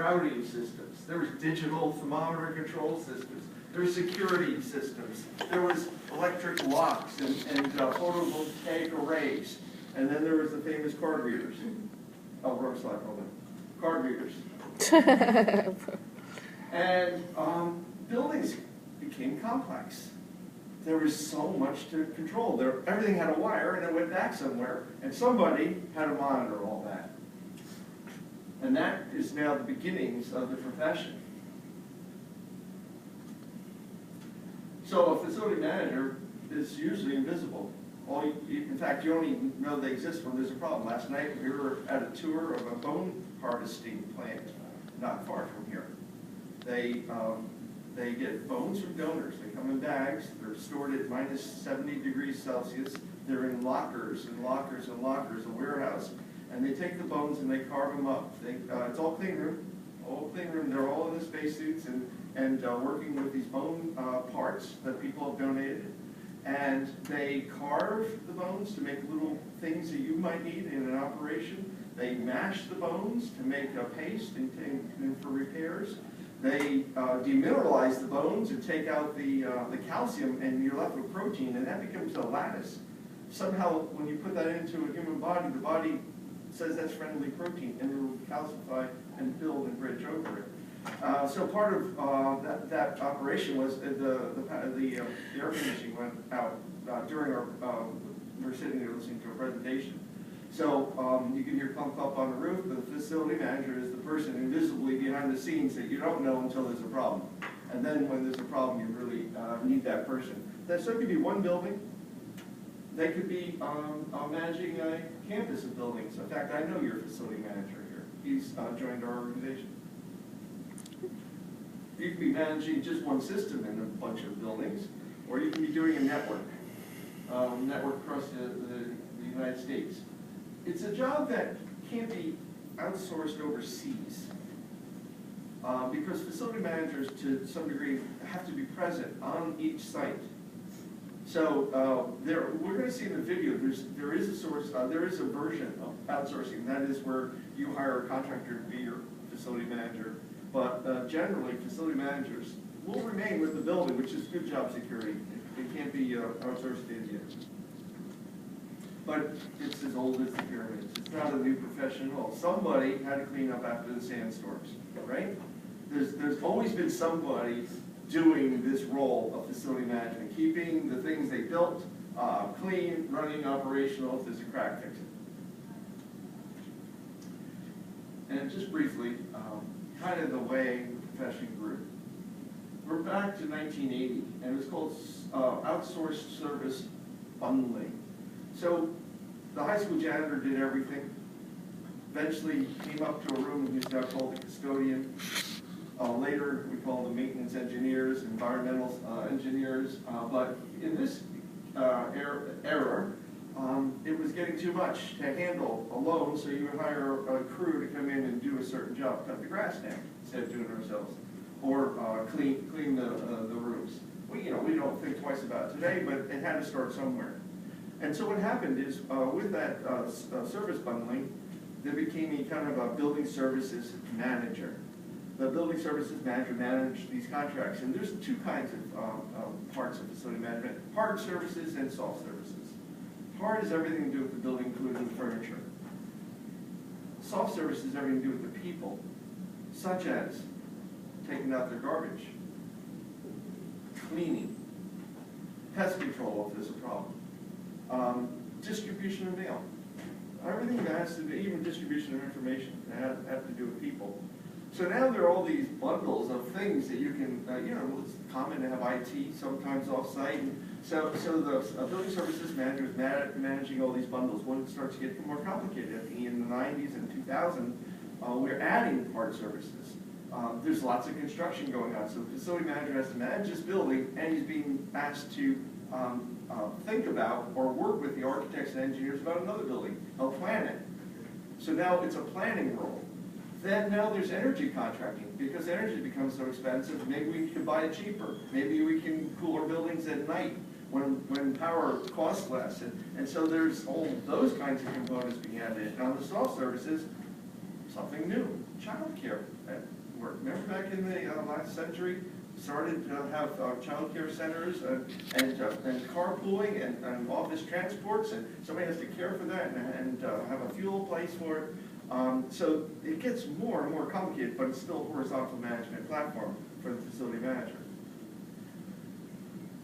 routing systems. There was digital thermometer control systems. There were security systems. There was electric locks and photovoltaic arrays. And then there was the famous card readers. Oh, rubber slide, hold on. Card readers. And buildings became complex. There was so much to control. Everything had a wire and it went back somewhere, and somebody had to monitor all that. And that is now the beginnings of the profession. So a facility manager is usually invisible. In fact, you only know they exist when there's a problem. Last night we were at a tour of a bone harvesting plant not far from here. They get bones from donors. They come in bags. They're stored at minus 70 degrees Celsius. They're in lockers and lockers and lockers, a warehouse. And they take the bones and they carve them up. It's all clean room. All clean room. They're all in the spacesuits and working with these bone parts that people have donated. And they carve the bones to make little things that you might need in an operation. They mash the bones to make a paste and for repairs. They demineralize the bones and take out the calcium, and you're left with protein, and that becomes a lattice. Somehow, when you put that into a human body, the body says that's friendly protein, and it will calcify and build and bridge over it. So part of that operation was the air conditioning went out during our, we were sitting there listening to a presentation. So you can hear pump up on the roof, but the facility manager is the person invisibly behind the scenes that you don't know until there's a problem. And then when there's a problem, you really need that person. So it could be one building. They could be managing a campus of buildings. In fact, I know your facility manager here. He's joined our organization. You can be managing just one system in a bunch of buildings, or you can be doing a network across the United States. It's a job that can't be outsourced overseas because facility managers, to some degree, have to be present on each site. So we're going to see in the video. There is a version of outsourcing. That is where you hire a contractor to be your facility manager. But generally, facility managers will remain with the building, which is good job security. It can't be outsourced to India. But it's as old as the pyramids. It's not a new profession at all. Somebody had to clean up after the sandstorms, right? There's always been somebody doing this role of facility management, keeping the things they built clean, running, operational. If there's a crack, fix it. And just briefly, kind of the way the profession grew. We're back to 1980, and it was called outsourced service bundling. So the high school janitor did everything. Eventually came up to a room and he's now called the custodian. Later we call them maintenance engineers, environmental engineers. But in this era, it was getting too much to handle alone, so you would hire a crew to come in and do a certain job, cut the grass down instead of doing it ourselves, or clean the rooms. We don't think twice about it today, but it had to start somewhere. And so what happened is, with that service bundling, there became a kind of a building services manager. The building services manager managed these contracts, and there's two kinds of parts of facility management: hard services and soft services. Hard is everything to do with the building, including the furniture. Soft services is everything to do with the people, such as taking out their garbage, cleaning, pest control if there's a problem, distribution of mail. Everything that has to do, even distribution of information, have to do with people. So now there are all these bundles of things that you can, it's common to have IT sometimes off-site. So the building services manager is managing all these bundles. When it starts to get more complicated, in the 90s and 2000, we're adding hard services. There's lots of construction going on, so the facility manager has to manage this building, and he's being asked to think about or work with the architects and engineers about another building. They'll plan it. So now it's a planning role. Then now there's energy contracting, because energy becomes so expensive. Maybe we can buy it cheaper. Maybe we can cool our buildings at night when power costs less. And so there's all those kinds of components being added. Now the soft services, something new. child care at work. Remember back in the last century, started to have child care centers and carpooling and office transports, and somebody has to care for that and have a fuel place for it. So it gets more and more complicated, but it's still a horizontal management platform for the facility manager.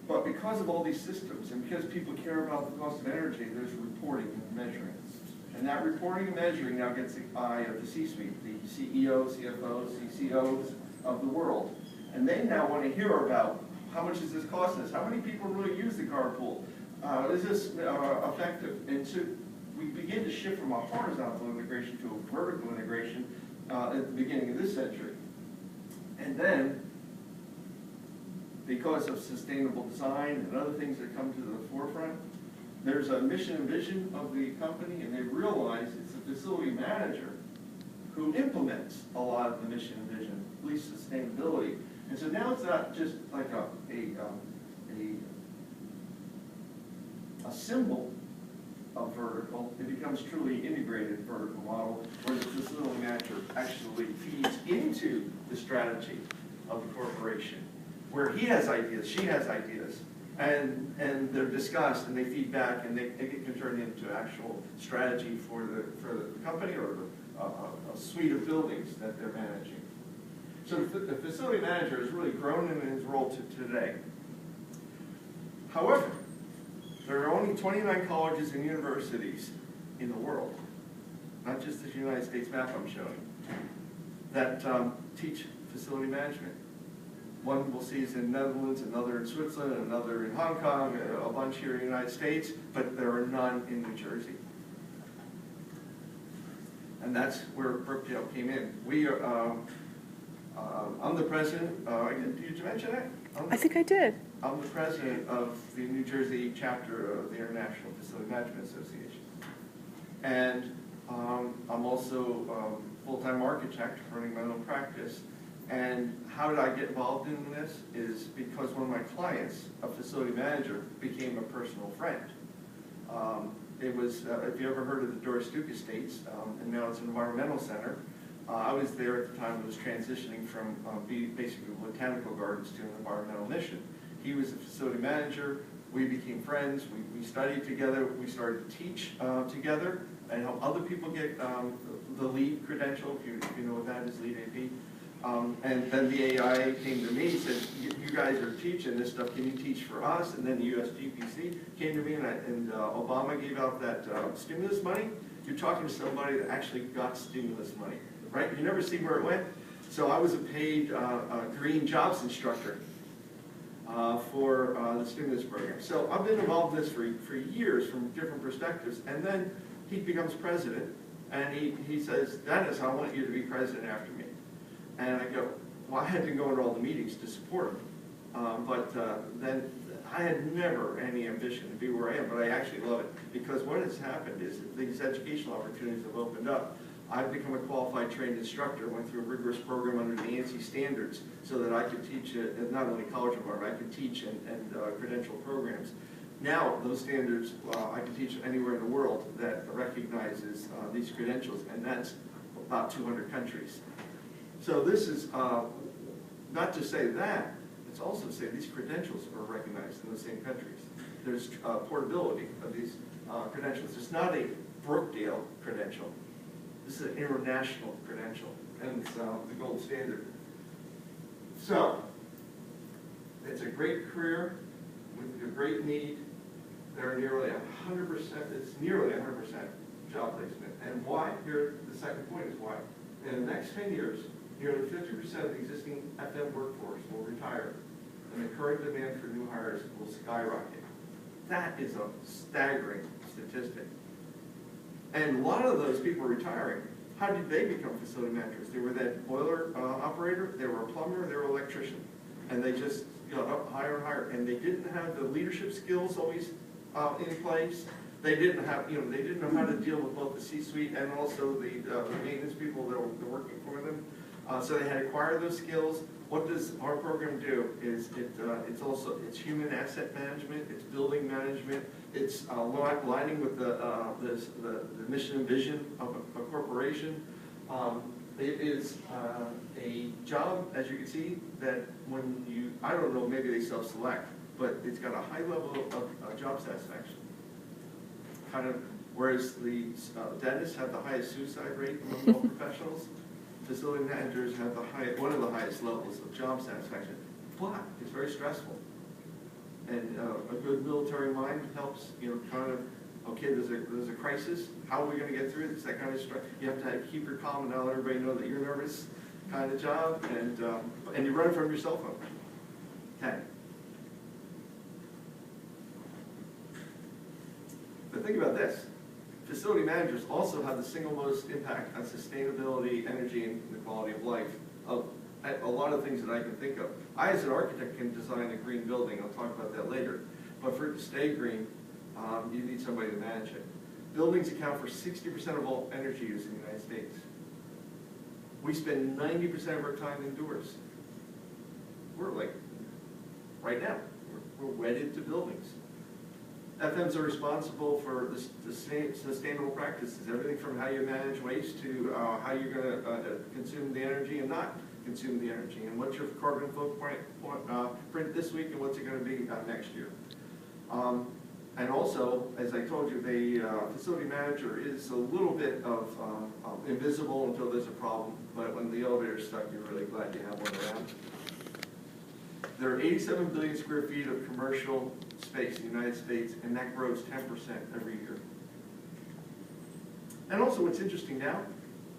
But because of all these systems, and because people care about the cost of energy, there's reporting and measuring. And that reporting and measuring now gets the eye of the C-suite, the CEO, CFOs, CCOs of the world. And they now want to hear about how much does this cost us? How many people really use the carpool? Is this effective? And so we begin to shift from a horizontal integration to a vertical integration at the beginning of this century. And then, because of sustainable design and other things that come to the forefront, there's a mission and vision of the company, and they realize it's the facility manager who implements a lot of the mission and vision, at least sustainability. And so now it's not just like a symbol of vertical, it becomes truly integrated vertical model where the facility manager actually feeds into the strategy of the corporation, where he has ideas, she has ideas, and they're discussed and they feed back and they can turn into actual strategy for the company or a suite of buildings that they're managing. So the facility manager has really grown in his role to today. However, there are only 29 colleges and universities in the world, not just this United States map I'm showing, that teach facility management. One we'll see is in the Netherlands, another in Switzerland, another in Hong Kong, a bunch here in the United States, but there are none in New Jersey. And that's where Brookdale came in. We are, I'm the president, did you mention that? I think I did. I'm the president of the New Jersey chapter of the International Facility Management Association. And I'm also full-time architect running my own practice. And how did I get involved in this is because one of my clients, a facility manager, became a personal friend. It was, if you ever heard of the Doris Duke Estates, and now it's an environmental center, I was there at the time it was transitioning from basically botanical gardens to an environmental mission. He was a facility manager, we became friends, we studied together, we started to teach together and help other people get the LEED credential, if you know what that is, LEED AP. And then the AIA came to me and said, you guys are teaching this stuff, can you teach for us? And then the USGPC came to me and Obama gave out that stimulus money. You're talking to somebody that actually got stimulus money, right? You never see where it went. So I was a paid green jobs instructor for the stimulus program. So I've been involved in this for years from different perspectives. And then he becomes president and he says, Dennis, I want you to be president after me. And I go, well, I had to go into all the meetings to support him. But then I had never any ambition to be where I am, but I actually love it. Because what has happened is these educational opportunities have opened up. I've become a qualified trained instructor, went through a rigorous program under the ANSI standards so that I could teach not only college environment, I could teach and credential programs. Now, those standards, I can teach anywhere in the world that recognizes these credentials, and that's about 200 countries. So this is not to say that, it's also to say these credentials are recognized in those same countries. There's portability of these credentials. It's not a Brookdale credential. This is an international credential, and it's the gold standard. So, it's a great career with a great need. There are nearly 100%, it's nearly 100% job placement. And why? Here, the second point is why. In the next 10 years, nearly 50% of the existing FM workforce will retire, and the current demand for new hires will skyrocket. That is a staggering statistic. And a lot of those people retiring, how did they become facility managers? They were that boiler operator, they were a plumber, they were an electrician. And they just got up higher and higher, and they didn't have the leadership skills always in place. They didn't have, they didn't know how to deal with both the C-suite and also the maintenance people that were working for them. So they had to acquire those skills. What does our program do? Is it's human asset management, it's building management, it's aligning with the mission and vision of a corporation. It is a job, as you can see, that when you, I don't know, maybe they self-select, but it's got a high level of job satisfaction. Kind of, whereas the dentists have the highest suicide rate among all professionals, facility managers have one of the highest levels of job satisfaction. But it's very stressful. And a good military mind helps, kind of, okay, there's a crisis. How are we going to get through this? That kind of stress. You have to keep your calm and not let everybody know that you're nervous, kind of job. And you run it from your cell phone. Okay. But think about this. Facility managers also have the single most impact on sustainability, energy, and the quality of life of a lot of things that I can think of. I, as an architect, can design a green building. I'll talk about that later. But for it to stay green, you need somebody to manage it. Buildings account for 60% of all energy use in the United States. We spend 90% of our time indoors. We're like, right now, we're wedded to buildings. FMs are responsible for the sustainable practices, everything from how you manage waste to how you're going to consume the energy and not consume the energy, and what's your carbon footprint this week and what's it going to be next year. And also, as I told you, the facility manager is a little bit of invisible until there's a problem, but when the elevator's stuck, you're really glad you have one around. There are 87 billion square feet of commercial space in the United States, and that grows 10% every year. And also, what's interesting now,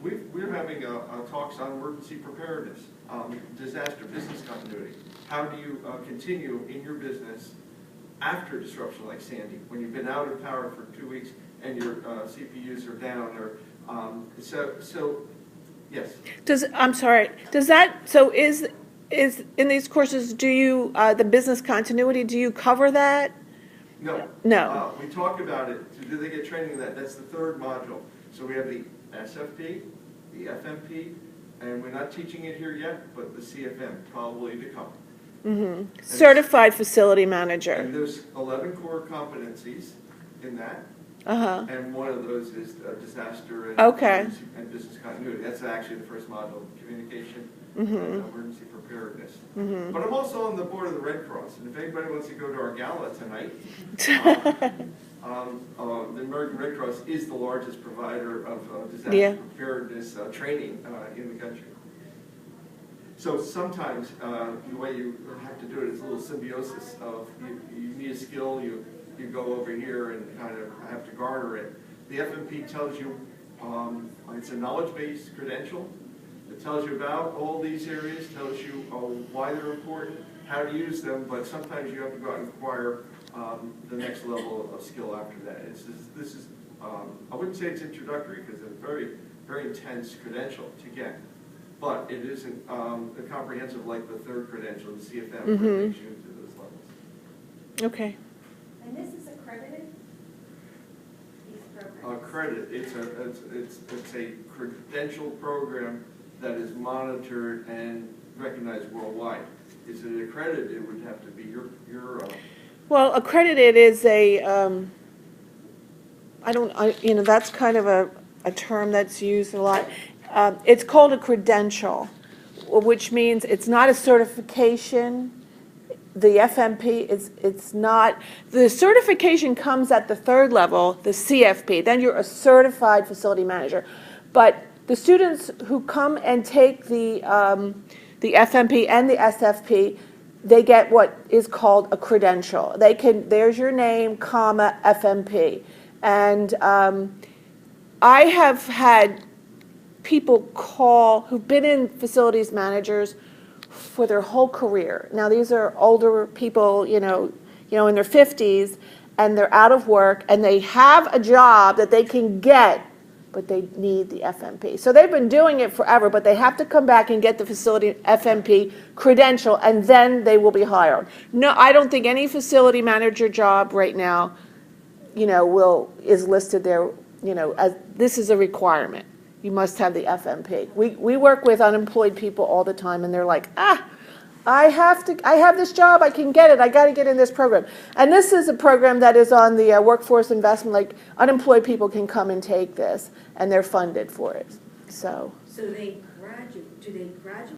we're having talks on emergency preparedness, disaster, business continuity. How do you continue in your business after disruption like Sandy, when you've been out of power for 2 weeks and your CPUs are down, or yes. Is in these courses, do you, the business continuity, do you cover that? No. No. We talk about it. So do they get training in that? That's the third module. So we have the SFP, the FMP, and we're not teaching it here yet, but the CFM, probably to come. Mm-hmm. Certified facility manager. And there's 11 core competencies in that. Uh-huh. And one of those is disaster and business continuity. That's actually the first module, communication and emergency preparedness. Mm-hmm. But I'm also on the board of the Red Cross, and if anybody wants to go to our gala tonight, the American Red Cross is the largest provider of disaster preparedness training in the country. So sometimes the way you have to do it is a little symbiosis of you need a skill, you go over here and kind of have to garner it. The FMP tells you, it's a knowledge-based credential. It tells you about all these areas, tells you why they're important, how to use them, but sometimes you have to go out and acquire the next level of skill after that. This is I wouldn't say it's introductory because it's a very, very intense credential to get, but it isn't comprehensive like the third credential, the CFM, where it takes you into those levels. Okay. And this is accredited? These programs? Credit. It's a credential program that is monitored and recognized worldwide. Is it accredited? It would have to be your Well, accredited is a that's kind of a term that's used a lot. It's called a credential, which means it's not a certification. The FMP it's not. The certification comes at the third level, the CFP. Then you're a certified facility manager. But the students who come and take the FMP and the SFP, they get what is called a credential. There's your name, comma, FMP. And I have had people call who've been in facilities managers for their whole career. Now these are older people, in their 50s, and they're out of work, and they have a job that they can get, but they need the FMP. So they've been doing it forever, but they have to come back and get the facility FMP credential, and then they will be hired. No, I don't think any facility manager job right now, is listed there, as this is a requirement. You must have the FMP. We work with unemployed people all the time, and they're like, I have this job, I can get it, I got to get in this program. And this is a program that is on the workforce investment, like unemployed people can come and take this, and they're funded for it. So So they do they graduate